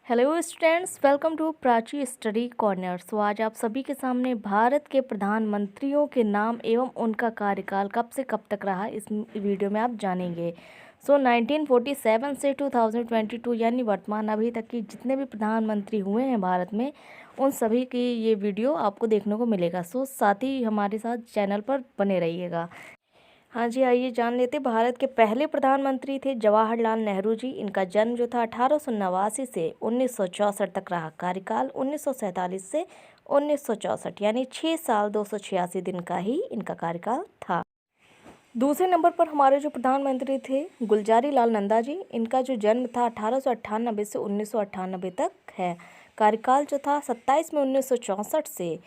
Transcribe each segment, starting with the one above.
Hello students, welcome to Prachi study corner. So आज आप सभी के सामने भारत के प्रधानमंत्रियों के नाम एवं उनका कार्यकाल कब से कब तक रहा इस वीडियो में आप जानेंगे। 1947 से 2022 यानी वर्तमान अभी तक की जितने भी प्रधानमंत्री हुए हैं भारत में, उन सभी की ये वीडियो आपको देखने को मिलेगा। साथ ही हमारे साथ चैनल पर बने रहिएगा। हाँ जी, आइए जान लेते। भारत के पहले प्रधानमंत्री थे जवाहरलाल नेहरू जी। इनका जन्म जो था 1889 से 1964 तक रहा। कार्यकाल 1947 से 1964 यानी 6 साल 286 दिन का ही इनका कार्यकाल था। दूसरे नंबर पर हमारे जो प्रधानमंत्री थे गुलजारी लाल नंदा जी। इनका जो जन्म था 1898 से 1998 तक है। कार्यकाल जो था 27 में 1964 से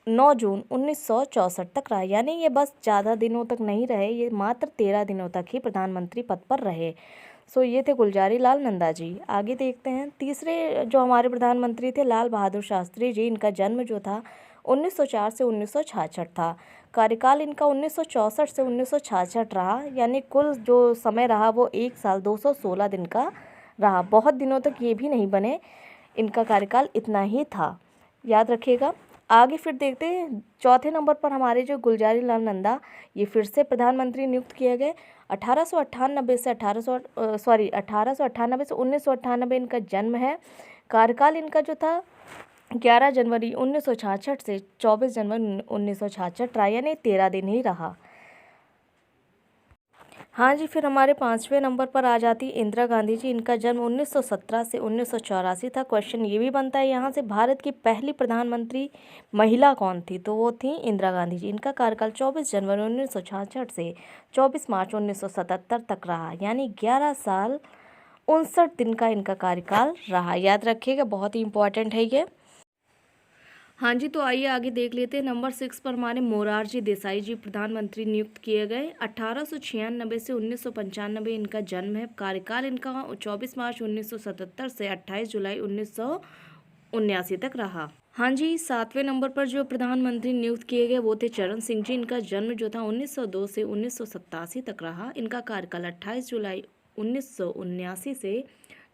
9 जून 1964 तक रहा। यानी ये बस ज़्यादा दिनों तक नहीं रहे, ये मात्र 13 दिनों तक ही प्रधानमंत्री पद पर रहे। ये थे गुलजारी लाल नंदा जी। आगे देखते हैं। तीसरे जो हमारे प्रधानमंत्री थे लाल बहादुर शास्त्री जी। इनका जन्म जो था 1904 से 1966 था। कार्यकाल इनका 1964 से 1966 रहा। यानी कुल जो समय रहा वो 1 साल 216 दिन का रहा। बहुत दिनों तक ये भी नहीं बने, इनका कार्यकाल इतना ही था, याद रखिएगा। आगे फिर देखते हैं। चौथे नंबर पर हमारे जो गुलजारी लाल नंदा, ये फिर से प्रधानमंत्री नियुक्त किए गए। 1898 से 1998 इनका जन्म है। कार्यकाल इनका जो था 11 जनवरी 1966 से 24 जनवरी 1966 रहा। यानी 13 दिन ही रहा। हाँ जी, फिर हमारे 5वें नंबर पर आ जाती इंदिरा गांधी जी। इनका जन्म 1917 से 1984 था। क्वेश्चन ये भी बनता है यहाँ से, भारत की पहली प्रधानमंत्री महिला कौन थी? तो वो थी इंदिरा गांधी जी। इनका कार्यकाल 24 जनवरी 1966 से 24 मार्च 1977 तक रहा। यानी 11 साल 59 दिन का इनका कार्यकाल रहा। याद रखिएगा, बहुत ही इंपॉर्टेंट है ये। हाँ जी, तो आइए आगे देख लेते हैं। नंबर 6 पर हमारे मोरारजी देसाई जी प्रधानमंत्री नियुक्त किए गए। 1896 से 1995 इनका जन्म है। कार्यकाल इनका 24 मार्च 1977 से 28 जुलाई 1979 तक रहा। हाँ जी, 7वें नंबर पर जो प्रधानमंत्री नियुक्त किए गए वो थे चरण सिंह जी। इनका जन्म जो था 1902 से 1987 तक रहा। इनका कार्यकाल 28 जुलाई 1979 से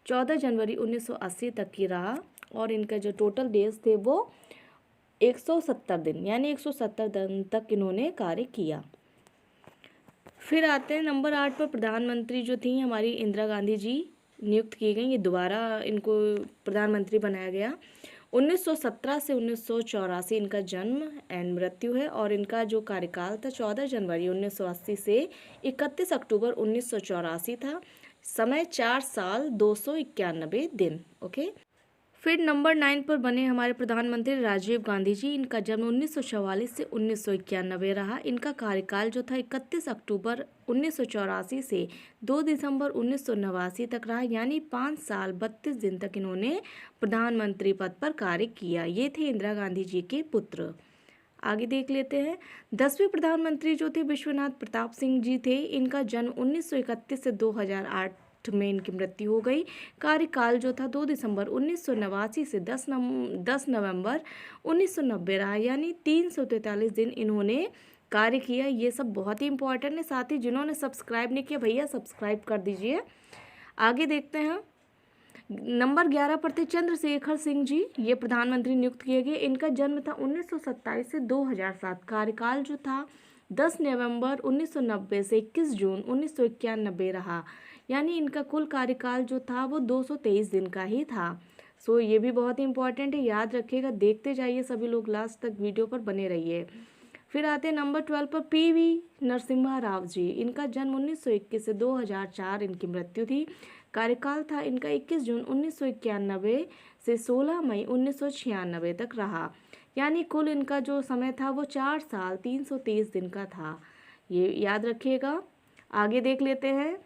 14 जनवरी 1980 तक की रहा। और इनका जो टोटल डेज थे वो 170 दिन, यानी 170 दिन तक इन्होंने कार्य किया। फिर आते हैं नंबर 8 पर। प्रधानमंत्री जो थी हमारी इंदिरा गांधी जी नियुक्त की गई। ये दोबारा इनको प्रधानमंत्री बनाया गया। 1917 से 1984 इनका जन्म एंड मृत्यु है। और इनका जो कार्यकाल था 14 जनवरी 1980 से 31 अक्टूबर 1984 था। समय 4 साल 291 दिन। ओके। फिर नंबर 9 पर बने हमारे प्रधानमंत्री राजीव गांधी जी। इनका जन्म 1944 से 1991 रहा। इनका कार्यकाल जो था 31 अक्टूबर 1984 से 2 दिसंबर 1989 तक रहा। यानी 5 साल 32 दिन तक इन्होंने प्रधानमंत्री पद पर कार्य किया। ये थे इंदिरा गांधी जी के पुत्र। आगे देख लेते हैं। 10वें प्रधानमंत्री जो थे विश्वनाथ प्रताप सिंह जी थे। इनका जन्म 1931 से 2008 में इनकी मृत्यु हो गई। कार्यकाल जो था 2 दिसंबर 1989 से 10 नवंबर 1990 रहा। यानी 343 दिन इन्होंने कार्य किया। ये सब बहुत ही इंपॉर्टेंट है। साथ ही जिन्होंने सब्सक्राइब नहीं किया भैया सब्सक्राइब कर दीजिए। आगे देखते हैं। नंबर 11 पर थे चंद्रशेखर सिंह जी। ये प्रधानमंत्री नियुक्त किए गए। इनका जन्म था 1927 से 2007। कार्यकाल जो था 10 नवंबर 1990 से 21 जून 1991 रहा। यानी इनका कुल कार्यकाल जो था वो 223 दिन का ही था। ये भी बहुत ही इंपॉर्टेंट है, याद रखिएगा। देखते जाइए सभी लोग, लास्ट तक वीडियो पर बने रहिए। फिर आते हैं नंबर 12 पर पीवी नरसिम्हा राव जी। इनका जन्म 1921 से 2004 इनकी मृत्यु थी। कार्यकाल था इनका 21 जून 1991 से 16 मई 1996 तक रहा। यानी कुल इनका जो समय था वो 4 साल 330 दिन का था। ये याद रखिएगा। आगे देख लेते हैं।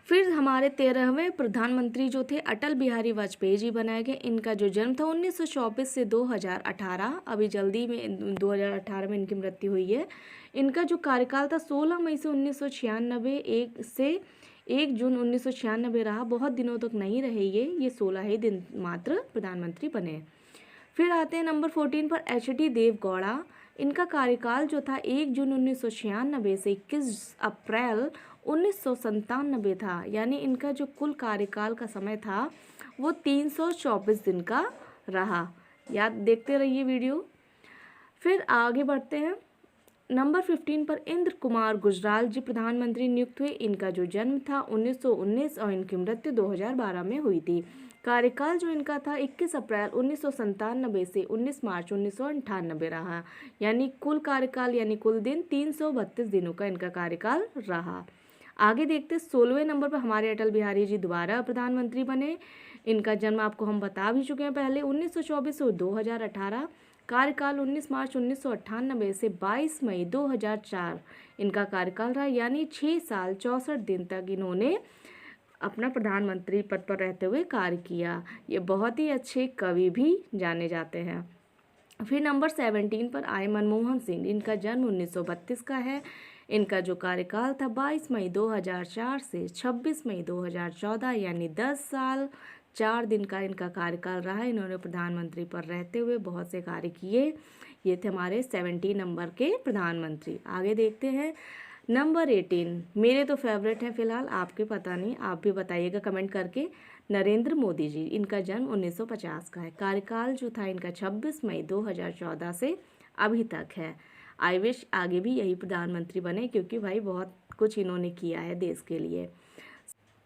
फिर हमारे 13वें प्रधानमंत्री जो थे अटल बिहारी वाजपेयी जी बनाए गए। इनका जो जन्म था 1924 से 2018, अभी जल्दी में 2018 में इनकी मृत्यु हुई है। इनका जो कार्यकाल था 16 मई से 1996 से 1 जून 1996 रहा। बहुत दिनों तक नहीं रहे ये 16 ही दिन मात्र प्रधानमंत्री बने। फिर आते हैं नंबर 14 पर एच.डी. देवगौड़ा। इनका कार्यकाल जो था 1 जून 1996 से 21 अप्रैल 1997 था, यानी इनका जो कुल कार्यकाल का समय था वो 324 दिन का रहा। याद देखते रहिए वीडियो। फिर आगे बढ़ते हैं। नंबर 15 पर इंद्र कुमार गुजराल जी प्रधानमंत्री नियुक्त हुए। इनका जो जन्म था 1919 और इनकी मृत्यु 2012 में हुई थी। कार्यकाल जो इनका था 21 अप्रैल 1997 से 19 मार्च 1998 रहा, यानी कुल कार्यकाल यानी कुल दिन 332 दिनों का इनका कार्यकाल रहा। आगे देखते 16वें नंबर पर हमारे अटल बिहारी जी दोबारा प्रधानमंत्री बने। इनका जन्म आपको हम बता भी चुके हैं पहले, 1924 से 2018। कार्यकाल 19 मार्च 1998 से 22 मई 2004 इनका कार्यकाल रहा, यानी 6 साल 64 दिन तक इन्होंने अपना प्रधानमंत्री पद पर रहते हुए कार्य किया। ये बहुत ही अच्छे कवि भी जाने जाते हैं। फिर नंबर 17 पर आए मनमोहन सिंह। इनका जन्म 1932 का है। इनका जो कार्यकाल था 22 मई 2004 से 26 मई 2014, यानी 10 साल 4 दिन का इनका कार्यकाल रहा। इन्होंने प्रधानमंत्री पर रहते हुए बहुत से कार्य किए। ये थे हमारे 17 नंबर के प्रधानमंत्री। आगे देखते हैं नंबर 18, मेरे तो फेवरेट हैं फिलहाल, आपके पता नहीं, आप भी बताइएगा कमेंट करके। नरेंद्र मोदी जी। इनका जन्म 1950 का है। कार्यकाल जो था इनका 26 मई 2014 से अभी तक है। आई विश आगे भी यही प्रधानमंत्री बने, क्योंकि भाई बहुत कुछ इन्होंने किया है देश के लिए।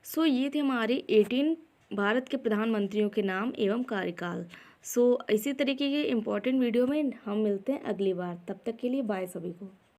सो ये थे हमारे 18 भारत के प्रधानमंत्रियों के नाम एवं कार्यकाल। सो इसी तरीके के इम्पोर्टेंट वीडियो में हम मिलते हैं अगली बार। तब तक के लिए बाय सभी को।